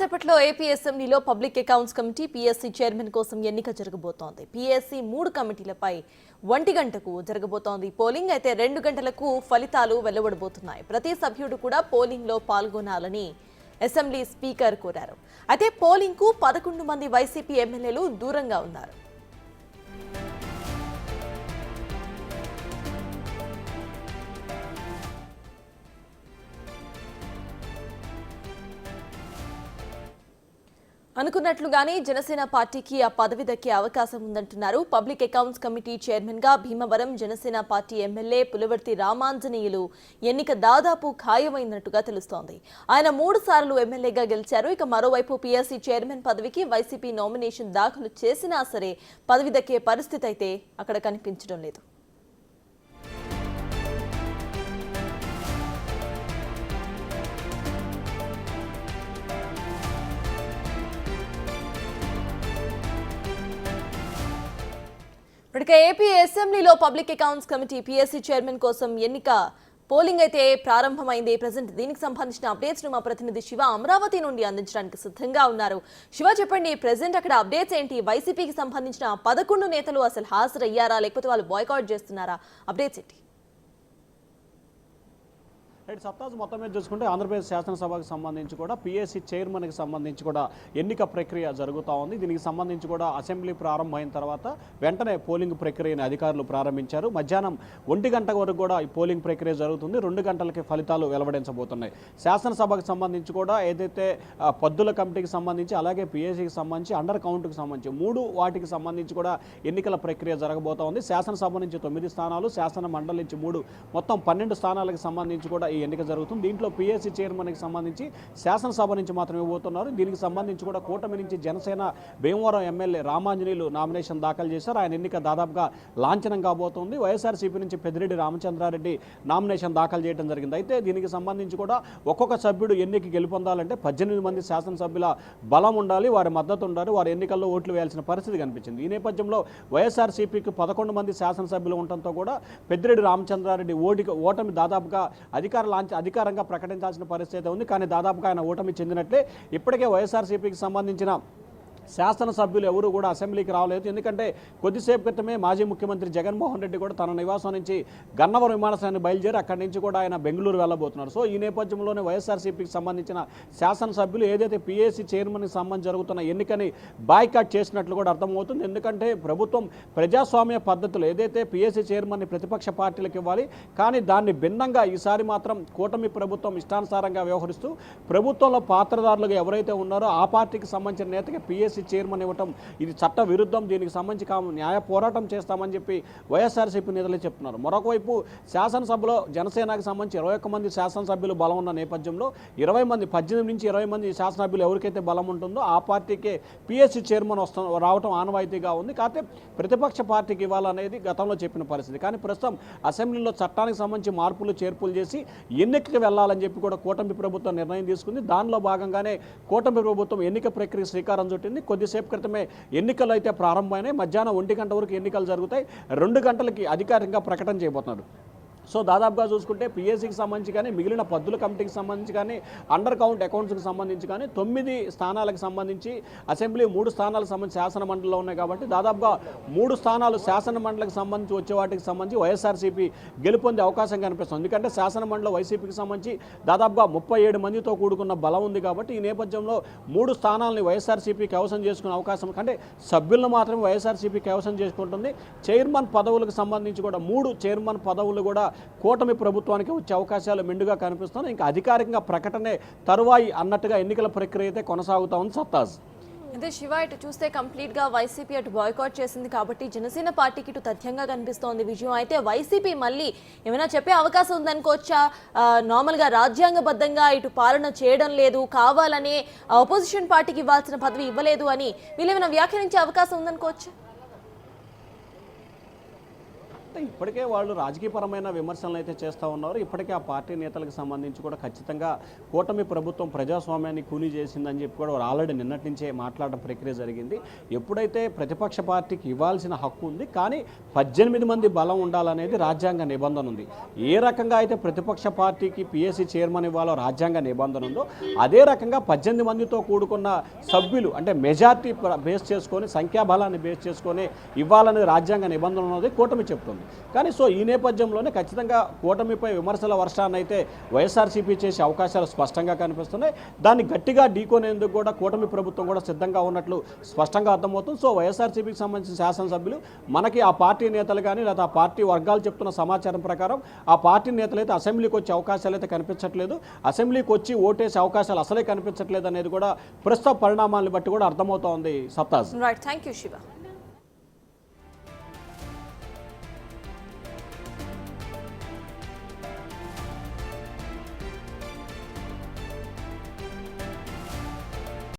కాసేపట్లో ఏపీ అసెంబ్లీలో public accounts committee PSC chairman కోసం ఎన్నిక జరగబోతోంది. పీఎస్సీ 3 కమిటీలపై 1 గంటకు జరగబోతోంది పోలింగ్. అయితే 2 గంటలకు ఫలితాలు వెలువడబోతున్నాయి. ప్రతి సభ్యుడు కూడా పోలింగ్ లో పాల్గొనాలని అసెంబ్లీ స్పీకర్ కోరారు. అయితే పోలింగ్ కు 11 మంది వైసీపీ ఎమ్మెల్యేలు దూరంగా ఉన్నారు. అనుకున్నట్లుగానే జనసేన పార్టీకి ఆ పదవి దక్కే అవకాశం ఉందంటున్నారు. పబ్లిక్ అకౌంట్స్ కమిటీ చైర్మన్ గా భీమవరం జనసేన పార్టీ ఎమ్మెల్యే పులివర్తి రామాంజనేయులు ఎన్నిక దాదాపు ఖాయమైనట్టుగా తెలుస్తోంది. ఆయన 3 సార్లు ఎమ్మెల్యేగా గెలిచారు. ఇక మరోవైపు పీఎస్సీ చైర్మన్ పదవికి వైసీపీ నామినేషన్ దాఖలు చేసినా సరే పదవి దక్కే పరిస్థితి అయితే అక్కడ కనిపించడం లేదు. ఇక ఏపీ అసెంబ్లీలో public accounts committee PSC chairman కోసం ఎన్నిక పోలింగ్ అయితే ప్రారంభమైంది. ప్రెజెంట్ దీనికి సంబంధించిన అప్డేట్స్ ను మా ప్రతినిధి శివ అమరావతి నుండి అందించడానికి సిద్ధంగా ఉన్నారు. శివ, చెప్పండి, ప్రెజెంట్ అక్కడ అప్డేట్స్ ఏంటి? వైసీపీకి సంబంధించిన 11 నేతలు అసలు హాజరయ్యారా, లేకపోతే వాళ్ళు బాయ్కాట్ చేస్తున్నారా? అప్డేట్స్ ఏంటి? రైట్ సత్తాజ్, మొత్తం మీద చూసుకుంటే ఆంధ్రప్రదేశ్ శాసనసభకు సంబంధించి కూడా పీఎస్సీ చైర్మన్కి సంబంధించి కూడా ఎన్నిక ప్రక్రియ జరుగుతూ ఉంది. దీనికి సంబంధించి కూడా అసెంబ్లీ ప్రారంభమైన తర్వాత వెంటనే పోలింగ్ ప్రక్రియని అధికారులు ప్రారంభించారు. మధ్యాహ్నం 1 గంట వరకు కూడా ఈ పోలింగ్ ప్రక్రియ జరుగుతుంది. 2 గంటలకి ఫలితాలు వెలువడించబోతున్నాయి. శాసనసభకు సంబంధించి కూడా ఏదైతే పద్దుల కమిటీకి సంబంధించి, అలాగే పీఎస్సీకి సంబంధించి, అండర్ కౌంట్కి సంబంధించి 3 వాటికి సంబంధించి కూడా ఎన్నికల ప్రక్రియ జరగబోతూ ఉంది. శాసనసభ నుంచి 9 స్థానాలు, శాసన మండలి నుంచి 3, మొత్తం 12 స్థానాలకు సంబంధించి కూడా ఈ ఎన్నిక జరుగుతుంది. దీంట్లో పీఎస్సీ చైర్మన్కి సంబంధించి శాసనసభ నుంచి మాత్రమే ఇవ్వబోతున్నారు. దీనికి సంబంధించి కూడా కూటమి నుంచి జనసేన భీమవరం ఎమ్మెల్యే రామాంజనేయులు నామినేషన్ దాఖలు చేశారు. ఆయన ఎన్నిక దాదాపుగా లాంఛనం కాబోతుంది. వైఎస్ఆర్సీపీ నుంచి పెద్దిరెడ్డి రామచంద్రారెడ్డి నామినేషన్ దాఖలు చేయడం జరిగింది. అయితే దీనికి సంబంధించి కూడా ఒక్కొక్క సభ్యుడు ఎన్నిక గెలుపొందాలంటే 18 మంది శాసనసభ్యుల బలం ఉండాలి, వారి మద్దతు ఉండాలి, వారి ఎన్నికల్లో ఓట్లు వేయాల్సిన పరిస్థితి కనిపించింది. ఈ నేపథ్యంలో వైఎస్ఆర్సీపీకి 11 మంది శాసనసభ్యులు ఉండటంతో కూడా పెద్దిరెడ్డి రామచంద్రారెడ్డి ఓటమి దాదాపుగా అధికారంగా ప్రకటించాల్సిన పరిస్థితి ఉంది. కానీ దాదాపుగా ఆయన ఓటమి చెందినట్లే. ఇప్పటికే వైఎస్ఆర్సీపీకి సంబంధించిన శాసనసభ్యులు ఎవరు కూడా అసెంబ్లీకి రాలేదు. ఎందుకంటే కొద్దిసేపు క్రితమే మాజీ ముఖ్యమంత్రి జగన్మోహన్ రెడ్డి కూడా తన నివాసం నుంచి గన్నవరం విమానాశ్రయాన్ని బయలుదేరి అక్కడి నుంచి కూడా ఆయన బెంగళూరు వెళ్ళబోతున్నారు. సో ఈ నేపథ్యంలోనే వైఎస్ఆర్సీపీకి సంబంధించిన శాసనసభ్యులు ఏదైతే పీఎస్సీ చైర్మన్కి సంబంధించి జరుగుతున్న ఎన్నికని బాయ్కాట్ చేసినట్లు కూడా అర్థమవుతుంది. ఎందుకంటే ప్రభుత్వం ప్రజాస్వామ్య పద్ధతులు ఏదైతే పీఎస్సీ చైర్మన్ని ప్రతిపక్ష పార్టీలకు ఇవ్వాలి, కానీ దాన్ని భిన్నంగా ఈసారి మాత్రం కూటమి ప్రభుత్వం ఇష్టానుసారంగా వ్యవహరిస్తూ ప్రభుత్వంలో పాత్రదారులుగా ఎవరైతే ఉన్నారో ఆ పార్టీకి సంబంధించిన నేతకి పీఎస్సీ చైర్మన్ ఇవ్వటం ఇది చట్ట విరుద్ధం. దీనికి సంబంధించి న్యాయ పోరాటం చేస్తామని చెప్పి వైఎస్ఆర్సీపీ నేతలే చెప్తున్నారు. మరొక వైపు శాసనసభలో జనసేనకు సంబంధించి 21 మంది శాసనసభ్యులు బలం ఉన్న నేపథ్యంలో 18 నుంచి 20 మంది శాసనసభ్యులు ఎవరికైతే బలం ఉంటుందో ఆ పార్టీకే పీఎస్సీ చైర్మన్ రావటం ఆనవాయితీగా ఉంది. కాకపోతే ప్రతిపక్ష పార్టీకి ఇవ్వాలనేది గతంలో చెప్పిన పరిస్థితి. కానీ ప్రస్తుతం అసెంబ్లీలో చట్టానికి సంబంధించి మార్పులు చేర్పులు చేసి ఎన్నికకి వెళ్లాలని చెప్పి కూడా కూటమి ప్రభుత్వం నిర్ణయం తీసుకుంది. దానిలో భాగంగానే కూటమి ప్రభుత్వం ఎన్నిక ప్రక్రియ శ్రీకారం చుట్టింది. కొద్దిసేపు క్రితమే ఎన్నికలు అయితే ప్రారంభమైనాయి. మధ్యాహ్నం 1 గంట వరకు ఎన్నికలు జరుగుతాయి. 2 గంటలకి అధికారికంగా ప్రకటన చేయబోతున్నారు. సో దాదాపుగా చూసుకుంటే పీఎస్సీకి సంబంధించి కానీ, మిగిలిన పద్దుల కమిటీకి సంబంధించి కానీ, అండర్ కౌంట్ అకౌంట్స్కి సంబంధించి కానీ 9 స్థానాలకు సంబంధించి అసెంబ్లీ 3 స్థానాలకు సంబంధించి శాసన మండలిలో ఉన్నాయి. కాబట్టి దాదాపుగా 3 స్థానాలు శాసన మండలికి సంబంధించి వచ్చే వాటికి సంబంధించి వైఎస్ఆర్సీపీ గెలుపొందే అవకాశం కనిపిస్తుంది. ఎందుకంటే శాసన మండలి వైసీపీకి సంబంధించి దాదాపుగా 37 మందితో కూడుకున్న బలం ఉంది. కాబట్టి ఈ నేపథ్యంలో 3 స్థానాలని వైఎస్ఆర్సీపీ కైవసం చేసుకునే అవకాశం, అంటే సభ్యులను మాత్రమే వైఎస్ఆర్సీపీ కైవసం చేసుకుంటుంది. చైర్మన్ పదవులకు సంబంధించి కూడా 3 చైర్మన్ పదవులు కూడా కూటమి ప్రభుత్వానికి వచ్చే అవకాశాలు మెండుగా కనిపిస్తున్నాయి. ఇంకా అధికారికంగా ప్రకటనే తరువాయి అన్నట్టుగా ఎన్నికల ప్రక్రియ అయితే కొనసాగుతా ఉంది. సత్తాజ్, అదే శివ, ఇటు చూస్తే కంప్లీట్ గా వైసీపీ అటు బాయ్కాట్ చేసింది కాబట్టి జనసేన పార్టీకి ఇటు తథ్యంగా కనిపిస్తోంది విజయం. అయితే వైసీపీ మళ్ళీ ఏమైనా చెప్పే అవకాశం ఉందనుకోవచ్చా? నార్మల్ గా రాజ్యాంగబద్ధంగా ఇటు పాలన చేయడం లేదు, కావాలనే ఆపోజిషన్ పార్టీకి ఇవ్వాల్సిన పదవి ఇవ్వలేదు అని వీళ్ళు ఏమైనా వ్యాఖ్యానించే అవకాశం ఉందనుకోవచ్చా? అంటే ఇప్పటికే వాళ్ళు రాజకీయపరమైన విమర్శలు అయితే చేస్తూ ఉన్నారు. ఇప్పటికే ఆ పార్టీ నేతలకు సంబంధించి కూడా ఖచ్చితంగా కూటమి ప్రభుత్వం ప్రజాస్వామ్యాన్ని కూలీ చేసిందని చెప్పి కూడా వారు ఆల్రెడీ నిన్నటి నుంచే మాట్లాడడం ప్రక్రియ జరిగింది. ఎప్పుడైతే ప్రతిపక్ష పార్టీకి ఇవ్వాల్సిన హక్కు ఉంది, కానీ 18 మంది బలం ఉండాలనేది రాజ్యాంగ నిబంధన ఉంది. ఏ రకంగా అయితే ప్రతిపక్ష పార్టీకి పిఎస్సి చైర్మన్ ఇవ్వాలో రాజ్యాంగ నిబంధన ఉందో, అదే రకంగా 18 మందితో కూడుకున్న సభ్యులు అంటే మెజార్టీ బేస్ చేసుకొని, సంఖ్యాబలాన్ని బేస్ చేసుకొని ఇవ్వాలనేది రాజ్యాంగ నిబంధన ఉన్నది కూటమి చెప్తుంది. కానీ సో ఈ నేపథ్యంలోనే ఖచ్చితంగా కూటమిపై విమర్శల వర్షాన్ని అయితే వైఎస్ఆర్సీపీ చేసే అవకాశాలు స్పష్టంగా కనిపిస్తున్నాయి. దాన్ని గట్టిగా ఢీకొనేందుకు కూడా కూటమి ప్రభుత్వం కూడా సిద్ధంగా ఉన్నట్లు స్పష్టంగా అర్థమవుతుంది. సో వైఎస్ఆర్సీపీకి సంబంధించిన శాసనసభ్యులు మనకి ఆ పార్టీ నేతలు కానీ లేదా ఆ పార్టీ వర్గాలు చెప్తున్న సమాచారం ప్రకారం ఆ పార్టీ నేతలు అయితే అసెంబ్లీకి వచ్చే అవకాశాలు అయితే కనిపించట్లేదు. అసెంబ్లీకి వచ్చి ఓటేసే అవకాశాలు అసలే కనిపించట్లేదు అనేది కూడా ప్రస్తుత పరిణామాలను బట్టి కూడా అర్థమవుతోంది. సత్తాజ్. Right, thank you Shiva.